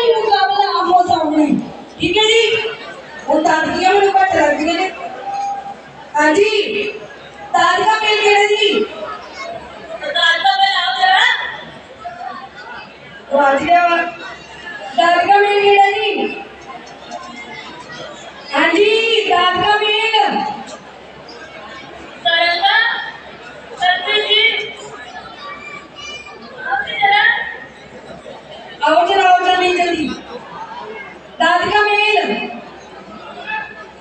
नहीं मुकाबला आमो सामने। ठीक है जी, वो ताजगियां मेरे को लगती है। हाँ जी, ताज का मेल केड़ा जी? ताज का मेल आओ जरा। तो आज क्या ताज का मेल केड़ा जी? हाँ जी, ताज का मेल सरंगा सत्य जी आओ जरा नहीं जल्दी। दाद का मेल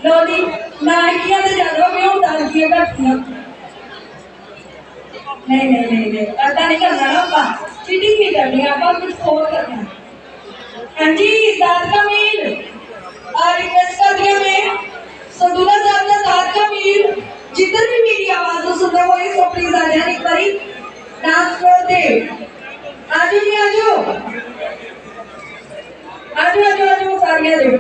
लो जी, नाइकियां ते जानो क्यों दादियां घटियां। नहीं ऐसा नहीं करना ना, आपा चीटिंग नहीं करनी, आपा कुछ और करना। हाँ जी, दाद का मेल रिक्वेस्ट कर दिया मैं सदुला साहब का दाद का मेल। जिधर भी मेरी आवाज को सुन रहा हो ये सब प्लीज आ जाए एक बारी डांस फ्लोर पे। आजो जी आजो आजो आजो आजो सारे आजो।